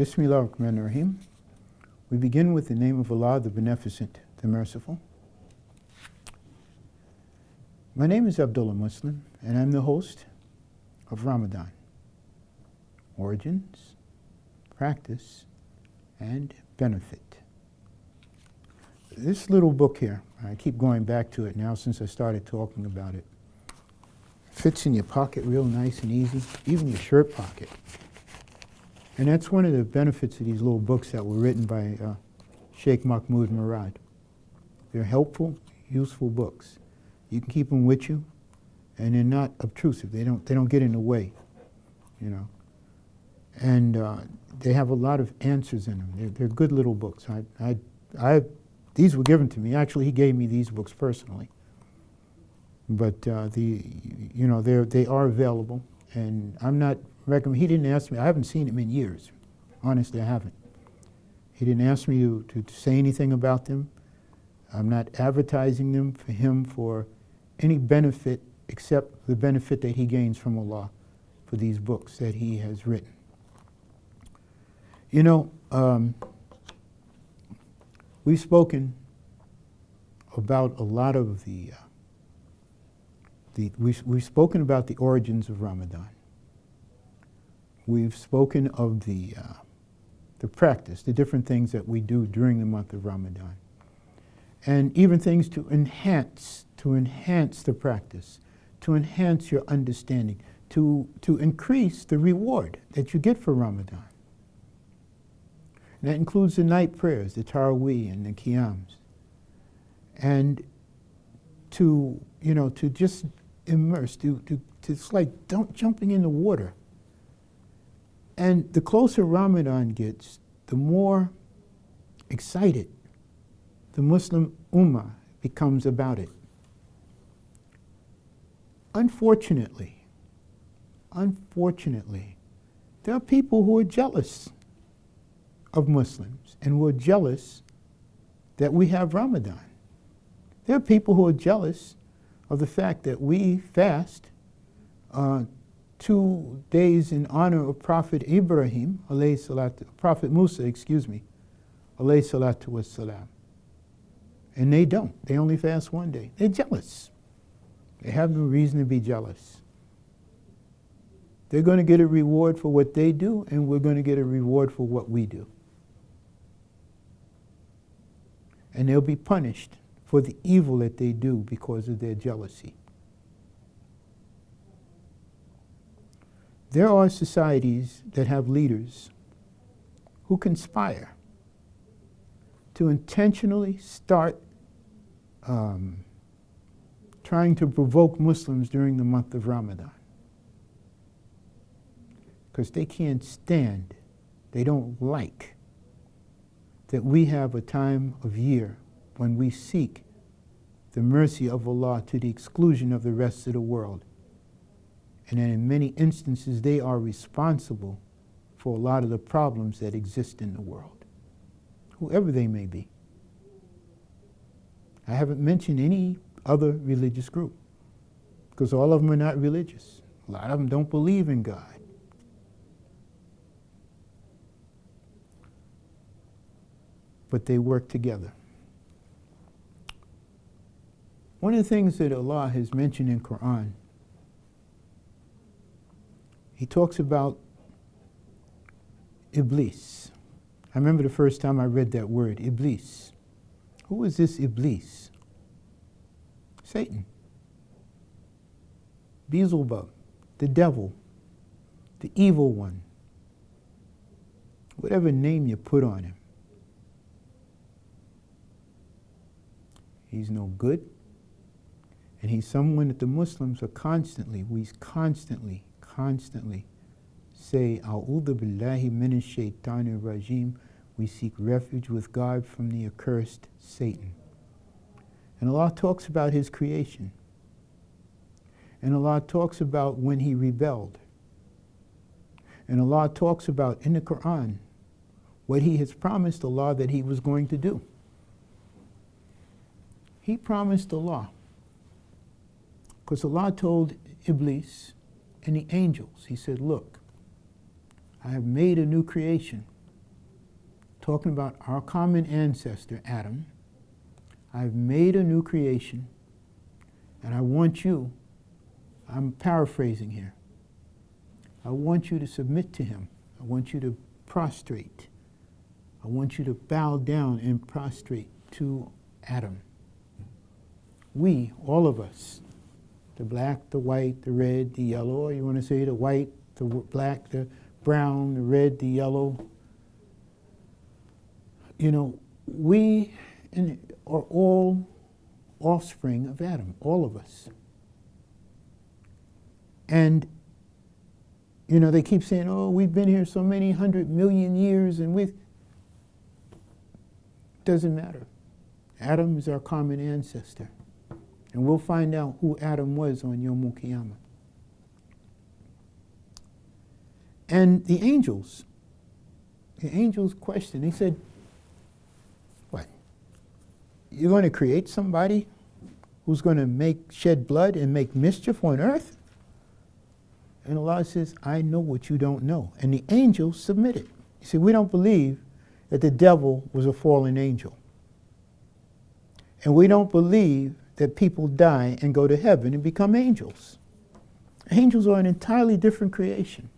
Bismillah ar-Rahman ar-Rahim. We begin with the name of Allah, the Beneficent, the Merciful. My name is Abdullah Muslim, and I'm the host of Ramadan. Origins, Practice, and Benefit. This little book here, I keep going back to it now since I started talking about it. Fits in your pocket real nice and easy, even your shirt pocket. And that's one of the benefits of these little books that were written by Sheikh Mahmoud Murad. They're helpful, useful books. You can keep them with you, and they're not obtrusive. They don't get in the way, you know. And they have a lot of answers in them. They're good little books. These were given to me. Actually, he gave me these books personally. But they are available, and I'm not recommend. He didn't ask me. I haven't seen them in years. Honestly, I haven't. He didn't ask me to say anything about them. I'm not advertising them for him for any benefit except the benefit that he gains from Allah for these books that he has written. You know, we've spoken about a lot of we've spoken about the origins of Ramadan. We've spoken of the practice, the different things that we do during the month of Ramadan, and even things to enhance the practice, to enhance your understanding, to increase the reward that you get for Ramadan. And that includes the night prayers, the Taraweeh and the Qiyams, and to just immerse, it's like jumping in the water. And the closer Ramadan gets, the more excited the Muslim Ummah becomes about it. Unfortunately, there are people who are jealous of Muslims and who are jealous that we have Ramadan. There are people who are jealous of the fact that we fast 2 days in honor of Prophet Ibrahim, Prophet Musa, alayhi salatu wassalam. And they don't. They only fast 1 day. They're jealous. They have no reason to be jealous. They're going to get a reward for what they do, and we're going to get a reward for what we do. And they'll be punished for the evil that they do because of their jealousy. There are societies that have leaders who conspire to intentionally start trying to provoke Muslims during the month of Ramadan. Because they can't stand, they don't like that we have a time of year when we seek the mercy of Allah to the exclusion of the rest of the world. And then in many instances, they are responsible for a lot of the problems that exist in the world, whoever they may be. I haven't mentioned any other religious group, because all of them are not religious. A lot of them don't believe in God. But they work together. One of the things that Allah has mentioned in Quran, He talks about Iblis. I remember the first time I read that word, Iblis. Who is this Iblis? Satan. Beelzebub, the devil, the evil one. Whatever name you put on him. He's no good. And he's someone that the Muslims are constantly say, A'udhu billahi minash shaitanir rajim. We seek refuge with God from the accursed Satan. And Allah talks about his creation. And Allah talks about when he rebelled. And Allah talks about in the Quran what he has promised Allah that he was going to do. He promised Allah. Because Allah told Iblis and the angels, he said, look, I have made a new creation. talking about our common ancestor, Adam. I've made a new creation, and I want you, I'm paraphrasing here, I want you to submit to him. I want you to prostrate. I want you to bow down and prostrate to Adam. We, all of us, the black, the white, the red, the yellow, or you want to say the white, the black, the brown, the red, the yellow. You know, we are all offspring of Adam, all of us. And, you know, they keep saying, oh, we've been here so many 100 million years, and doesn't matter. Adam is our common ancestor. And we'll find out who Adam was on Yom Kiyama. And the angels questioned. They said, what? You're going to create somebody who's going to shed blood and make mischief on earth? And Allah says, I know what you don't know. And the angels submitted. You see, we don't believe that the devil was a fallen angel. And we don't believe that people die and go to heaven and become angels. Angels are an entirely different creation.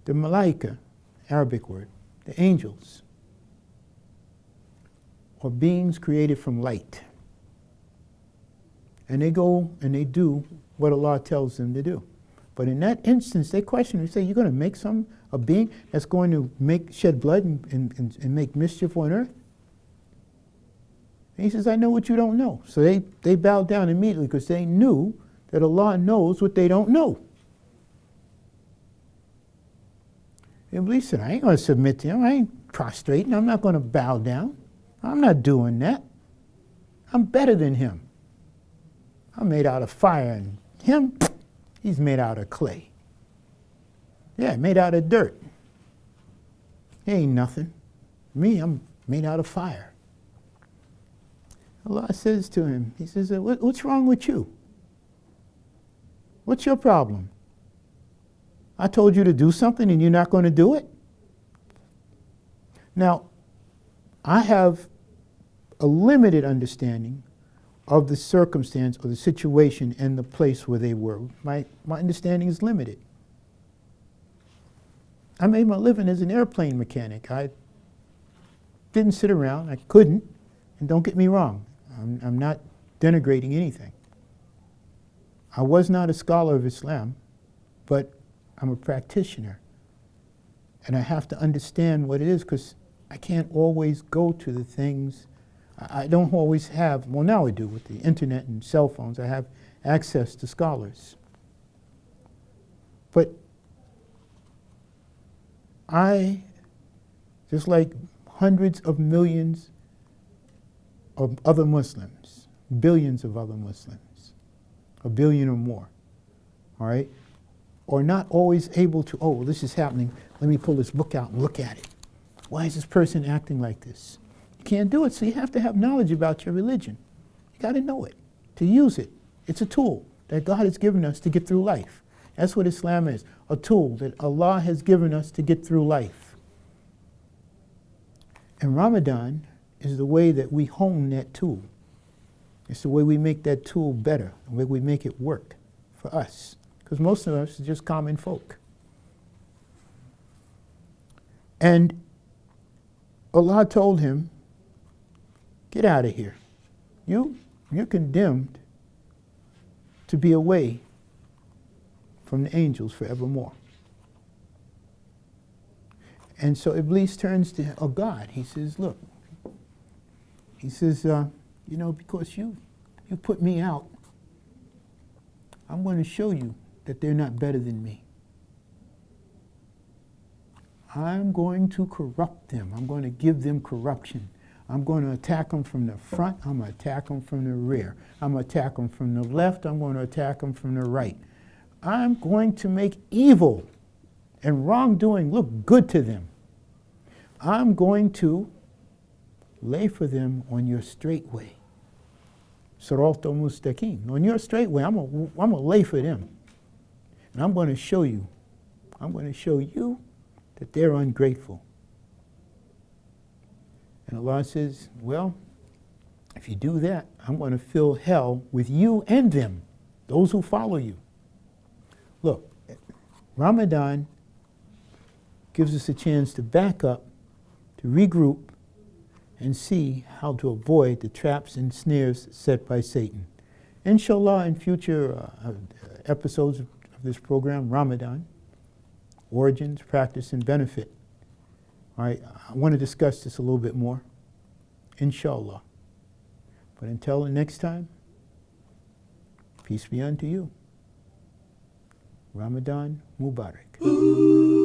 The malaika, Arabic word, the angels, are beings created from light. And they go and they do what Allah tells them to do. But in that instance, they question, they say, you're going to make a being that's going to shed blood and make mischief on earth? And he says, I know what you don't know. So they bowed down immediately because they knew that Allah knows what they don't know. Iblis said, I ain't going to submit to him. I ain't prostrating. I'm not going to bow down. I'm not doing that. I'm better than him. I'm made out of fire, and him, he's made out of clay. Yeah, made out of dirt. He ain't nothing. Me, I'm made out of fire. Allah says to him, he says, what's wrong with you? What's your problem? I told you to do something and you're not going to do it? Now, I have a limited understanding of the circumstance or the situation and the place where they were. My understanding is limited. I made my living as an airplane mechanic. I didn't sit around. I couldn't. And don't get me wrong, I'm not denigrating anything. I was not a scholar of Islam, but I'm a practitioner. And I have to understand what it is because I can't always go to the things. I don't always have, well now I do with the internet and cell phones, I have access to scholars. But I, just like hundreds of millions of other Muslims, billions of other Muslims, a billion or more, all right, are not always able to, oh, well, this is happening, let me pull this book out and look at it. Why is this person acting like this? You can't do it, so you have to have knowledge about your religion. You got to know it, to use it. It's a tool that God has given us to get through life. That's what Islam is, a tool that Allah has given us to get through life. And Ramadan is the way that we hone that tool. It's the way we make that tool better, the way we make it work for us. Because most of us are just common folk. And Allah told him, get out of here. You're condemned to be away from the angels forevermore. And so Iblis turns to God. He says, look, he says, you know, because you put me out, I'm going to show you that they're not better than me. I'm going to corrupt them. I'm going to give them corruption. I'm going to attack them from the front. I'm going to attack them from the rear. I'm going to attack them from the left. I'm going to attack them from the right. I'm going to make evil and wrongdoing look good to them. I'm going to lay for them on your straight way. Sirata mustaqim. On your straight way, I'm going to lay for them. And I'm going to show you that they're ungrateful. And Allah says, well, if you do that, I'm going to fill hell with you and them, those who follow you. Look, Ramadan gives us a chance to back up, to regroup, and see how to avoid the traps and snares set by Satan. Inshallah, in future episodes of this program, Ramadan, origins, practice, and benefit. All right, I want to discuss this a little bit more, inshallah. But until the next time, peace be unto you. Ramadan Mubarak.